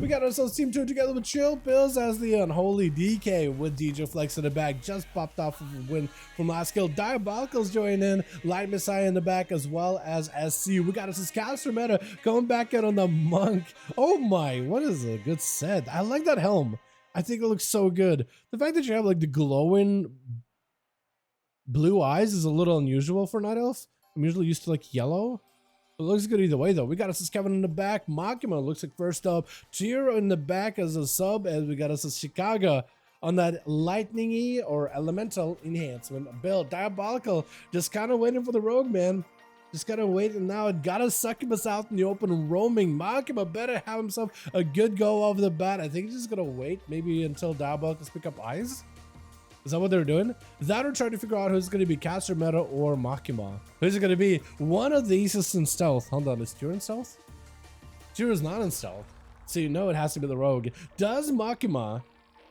We got ourselves Team 2 together with Chill Pills as the Unholy DK with DJ Flex in the back. Just popped off of a win from last kill. Diabolical's joining in. Light Messiah in the back as well as SC. We got us this caster meta going back in on the Monk. Oh my, what is a good set. I like that helm. I think it looks so good. The fact that you have like the glowing blue eyes is a little unusual for Night Elf. I'm usually used to like yellow. It looks good either way though. We got us as Kevin in the back. Makima looks like first up. Tiro in the back as a sub, as we got us as Chicago on that lightningy or elemental enhancement build. Diabolical just kind of waiting for the rogue, man. Just gotta wait, and now it got us Succubus out in the open roaming. Makima better have himself a good go off the bat. I think he's just gonna wait maybe until Diabolicals pick up eyes. Is that what they're doing? That or trying to figure out who's going to be caster meta or Makima. Who's it going to be? One of these is in stealth. Hold on, is Tyr in stealth? Tyr is not in stealth. So you know it has to be the rogue. Does Makima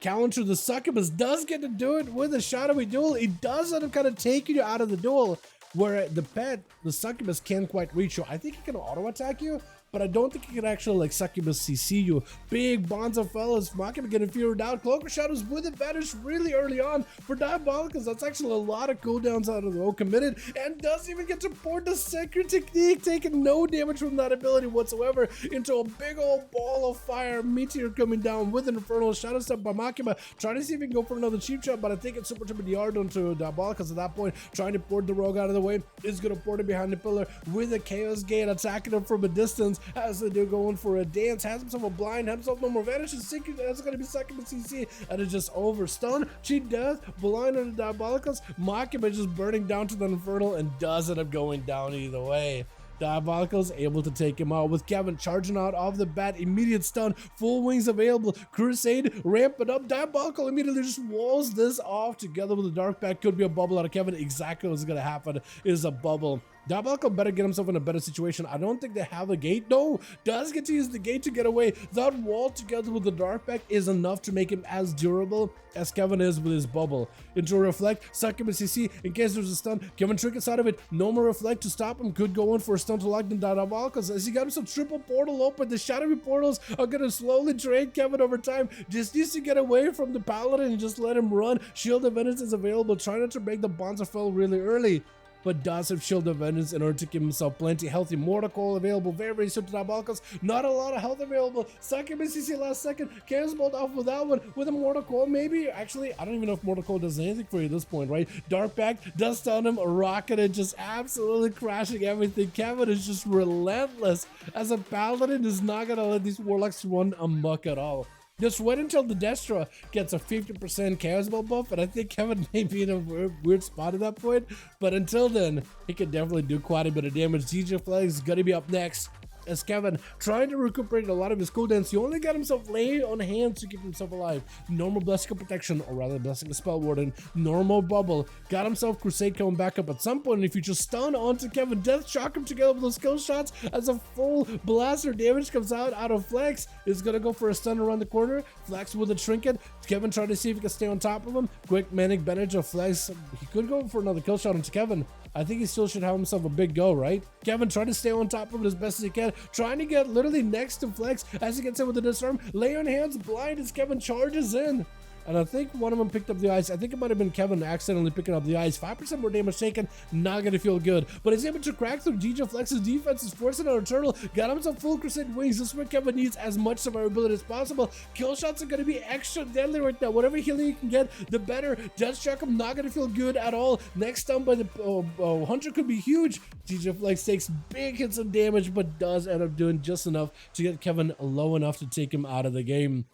counter the Succubus? Does get to do it with a shadowy duel. It does end up kind of taking you out of the duel where the pet, the Succubus, can't quite reach you. I think he can auto attack you, but I don't think he can actually like Succubus CC you. Big Bonzo fellas, Makima getting feared out. Cloak of Shadows with advantage really early on for Diabolicals. That's actually a lot of cooldowns out of the row committed, and doesn't even get to port the Sacred Technique, taking no damage from that ability whatsoever into a big old ball of fire. Meteor coming down with an Infernal Shadow Step by Makima, trying to see if he can go for another cheap shot, but I think it's super DR onto Diabolicals at that point, trying to port the rogue out of the way. Is going to port it behind the pillar with a Chaos Gate, attacking him from a distance. As they do going for a dance, has himself a blind, has himself no more vanish. That's going to be second to CC, and it's just over. Stun, cheat death, blind on the Diabolicals. Makima just burning down to the Infernal and does end up going down either way. Diabolicals able to take him out with Kevin charging out off the bat, immediate stun, full wings available, Crusade ramping up. Diabolical immediately just walls this off together with the Dark Pact. Could be a bubble out of Kevin. Exactly what's going to happen is a bubble. Diabolical better get himself in a better situation. I don't think they have a gate. No, does get to use the gate to get away. That wall together with the Dark Pact is enough to make him as durable as Kevin is with his bubble. Into a Reflect, Succubus CC in case there's a stun. Kevin trickets out of it. No more Reflect to stop him. Could go in for a stun to lock down Diabolicals as he got himself triple portal open. The shadowy portals are going to slowly drain Kevin over time. Just needs to get away from the Paladin and just let him run. Shield of Vengeance is available. Try not to break the bonds of fell really early, but does have Shield of Vengeance in order to give himself plenty healthy. Mortal Coil available very soon to Diabolicals. Not a lot of health available. Succubus CC last second. Chaos Bolt off with that one with a Mortal Coil maybe. Actually, I don't even know if Mortal Coil does anything for you at this point, right? Dark Pact does stun him. Rocketed, just absolutely crashing everything. Kevin is just relentless as a Paladin, is not going to let these Warlocks run amok at all. Just wait until the Destra gets a 50% Chaos Ball buff, and I think Kevin may be in a weird spot at that point. But until then, he can definitely do quite a bit of damage. DJ Flag is going to be up next, as Kevin trying to recuperate a lot of his cooldowns. He only got himself laid on hands to keep himself alive. Normal Blessing of Protection, or rather Blessing of Spell Warden, normal Bubble. Got himself Crusade coming back up at some point in the future. Stun onto Kevin. Death shock him together with those kill shots as a full blaster damage comes out of Flex. Is going to go for a stun around the corner. Flex with a Trinket. Kevin trying to see if he can stay on top of him. Quick Manic Bandage of Flex. He could go for another kill shot onto Kevin. I think he still should have himself a big go, right? Kevin trying to stay on top of it as best as he can. Trying to get literally next to Flex as he gets in with the disarm. Lay on hands blind as Kevin charges in. And I think one of them picked up the ice. I think it might have been Kevin accidentally picking up the ice. 5% more damage taken, not going to feel good. But he's able to crack through DJ Flex's defense, is forcing out a turtle. Got himself full Crusade wings. This is where Kevin needs as much survivability as possible. Kill shots are going to be extra deadly right now. Whatever healing you can get, the better. Death Shock him, not going to feel good at all. Next stun by the Hunter could be huge. DJ Flex takes big hits of damage, but does end up doing just enough to get Kevin low enough to take him out of the game.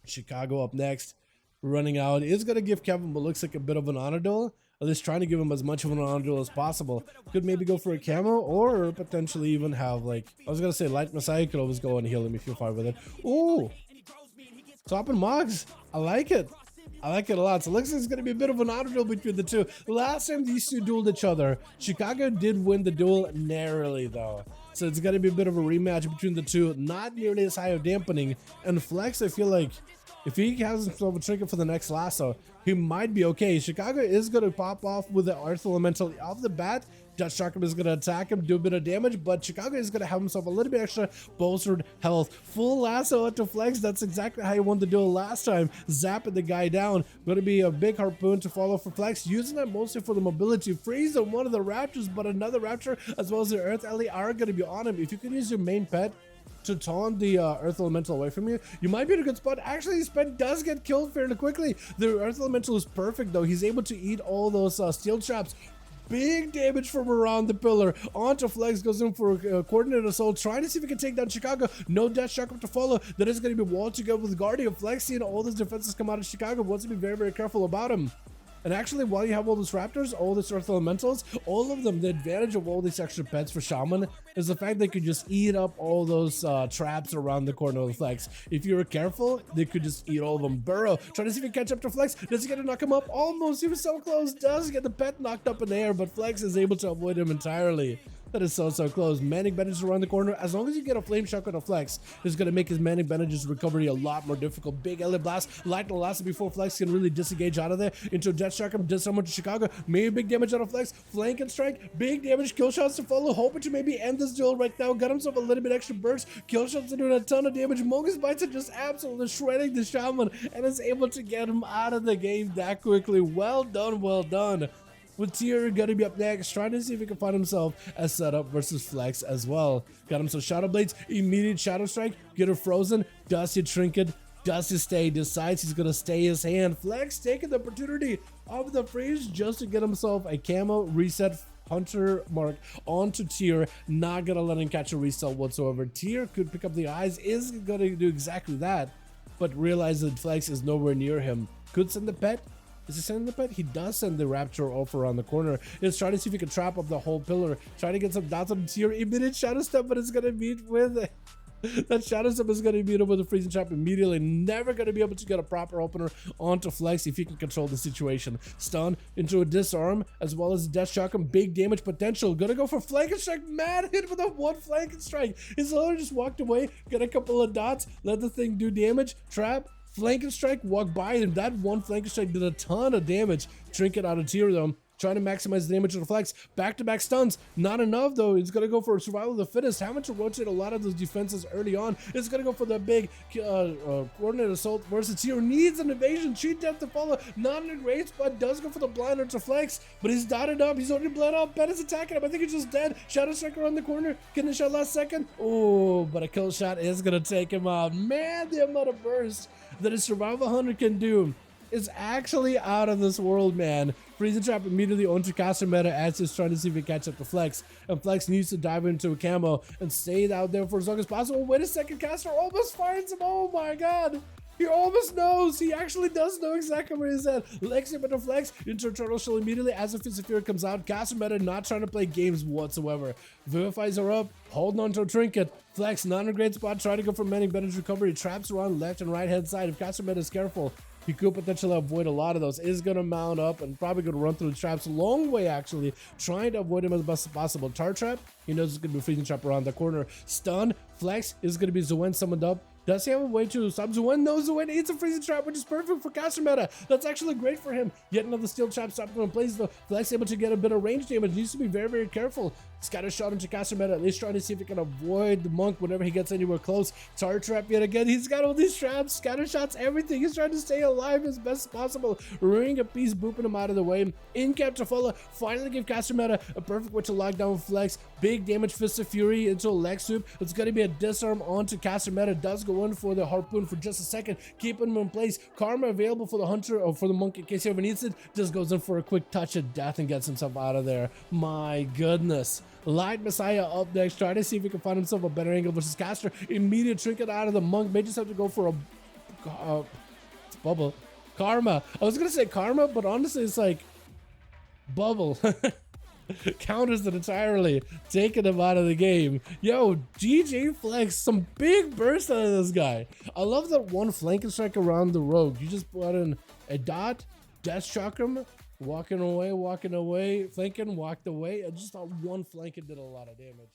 Chicago up next. Running out is going to give Kevin what looks like a bit of an honor duel, at least trying to give him as much of an honor duel as possible. Could maybe go for a camo, or potentially even have, like, I was going to say Light Messiah could always go and heal him if you're fine with it. Ooh, Topping Mogs, I like it. I like it a lot. So it looks like it's going to be a bit of an honor duel between the two. Last time these two dueled each other, Chicago did win the duel narrowly though. So it's going to be a bit of a rematch between the two. Not nearly as high of dampening. And Flex, I feel like If he has himself a trinket for the next lasso, he might be okay. Chicago is going to pop off with the Earth Elemental off the bat. Dutch Sharkum is going to attack him, do a bit of damage, but Chicago is going to have himself a little bit extra bolstered health. Full lasso to flex. That's exactly how he won the duel last time. Zapping the guy down. Going to be a big harpoon to follow for flex. Using that mostly for the mobility freeze on one of the raptors, but another raptor as well as the Earth Ellie are going to be on him. If you can use your main pet to taunt the Earth Elemental away from you, you might be in a good spot. Actually, his pet does get killed fairly quickly. The Earth Elemental is perfect though. He's able to eat all those steel traps. Big damage from around the pillar. Onto Flex, goes in for a coordinated assault, trying to see if he can take down Chicago. No Death Shock to follow. That is going to be walled to go with Guardian. Flex seeing all those defenses come out of Chicago wants to be very, very careful about him. And actually, while you have all those raptors, all these Earth Elementals, all of them, the advantage of all these extra pets for Shaman is the fact they could just eat up all those traps around the corner of the Flex. If you were careful, they could just eat all of them. Burrow, trying to see if he can catch up to Flex. Does he get to knock him up? Almost, he was so close. Does get the pet knocked up in the air, but Flex is able to avoid him entirely. That is so close. Manic Bandages around the corner. As long as you get a Flame Shock on a Flex, it's going to make his Manic Bandages recovery a lot more difficult. Big Ellie Blast. Light the last before Flex can really disengage out of there. Into a Death Shock him. Does someone to Chicago. Maybe big damage on a Flex. Flank and strike. Big damage. Kill shots to follow. Hoping to maybe end this duel right now. Got himself a little bit extra burst. Kill shots are doing a ton of damage. Mogus Bites are just absolutely shredding the Shaman and is able to get him out of the game that quickly. Well done, well done. With Tier gonna be up next, trying to see if he can find himself a setup versus Flex as well. Got him some Shadow Blades, immediate Shadow Strike, get her frozen, does he Trinket, does he stay, decides he's gonna stay his hand. Flex taking the opportunity of the freeze just to get himself a camo reset Hunter mark onto Tier, not gonna let him catch a reset whatsoever. Tier could pick up the eyes, is gonna do exactly that, but realize that Flex is nowhere near him. Could send the pet. Is he sending the pet? He does send the Raptor off around the corner. He's trying to see if he can trap up the whole pillar. Trying to get some dots on the Tier. Immediate Shadow Step, but it's going to meet with... that Shadow Step is going to beat him with a freezing trap immediately. Never going to be able to get a proper opener onto Flex if he can control the situation. Stun into a disarm as well as Death Shock him. Big damage potential. Gonna go for Flank and Strike. Mad hit with a one Flank and Strike. He's literally just walked away. Got a couple of dots. Let the thing do damage. Trap. Flank and Strike, walk by him. That one Flank and Strike did a ton of damage. Trinket out of Tier though. Trying to maximize the damage of the Flex. Back-to-back stuns. Not enough though. He's going to go for survival of the fittest. Having to rotate a lot of those defenses early on. It's going to go for the big coordinated assault versus Tier. Needs an evasion. Cheat death to follow. Not in a great spot. Does go for the blinder to Flex. But he's dotted up. He's already bled up. Ben is attacking him. I think he's just dead. Shadow Strike around the corner. Getting a shot last second. Oh, but a kill shot is going to take him out. Man, the amount of burst that a survival hunter can do is actually out of this world, man. Freezing Trap immediately onto caster meta as he's trying to see if he can catch up to Flex. And Flex needs to dive into a camo and stay out there for as long as possible. Wait a second, caster almost finds him. Oh my god. He almost knows. He actually does know exactly where he's at. Lexi with the Flex into a turtle shell immediately as the Fist of Fury comes out. Caster meta not trying to play games whatsoever. Vivifies are up, holding on to a Trinket. Flex not in a great spot, trying to go for Manic Bandage recovery. Traps around left and right hand side. If Caster meta is careful, he could potentially avoid a lot of those. Is going to mount up and probably going to run through the traps a long way, actually, trying to avoid him as best as possible. Tar Trap, he knows it's going to be a freezing trap around the corner. Stun, Flex is going to be Zuen summoned up. Does he have a way to stop Zuen? No, Zuen eats a freezing trap, which is perfect for caster meta. That's actually great for him. Yet another steel trap stopped him in place, though. Flex able to get a bit of range damage. Needs to be very, very careful. Scatter shot into caster meta, at least trying to see if he can avoid the monk whenever he gets anywhere close. Tar Trap yet again. He's got all these traps, scatter shots, everything. He's trying to stay alive as best as possible. Ring a piece, booping him out of the way. In cap to follow. Finally give caster meta a perfect way to lock down Flex. Big damage, Fist of Fury into a leg sweep. It's going to be a disarm onto caster meta. Does go in for the harpoon for just a second, keeping him in place. Karma available for the hunter or for the monk in case he ever needs it. Just goes in for a quick touch of death and gets himself out of there. My goodness. Light Messiah up next, trying to see if he can find himself a better angle versus caster. Immediate Trinket out of the monk. May just have to go for a bubble. Karma. I was gonna say Karma, but honestly it's like bubble. Counters it entirely, taking him out of the game. Yo, GG Flex, some big burst out of this guy. I love that one flank strike around the rogue. You just put in a dot, death shock him, walking away, flanking, walked away, and just that one flank did a lot of damage.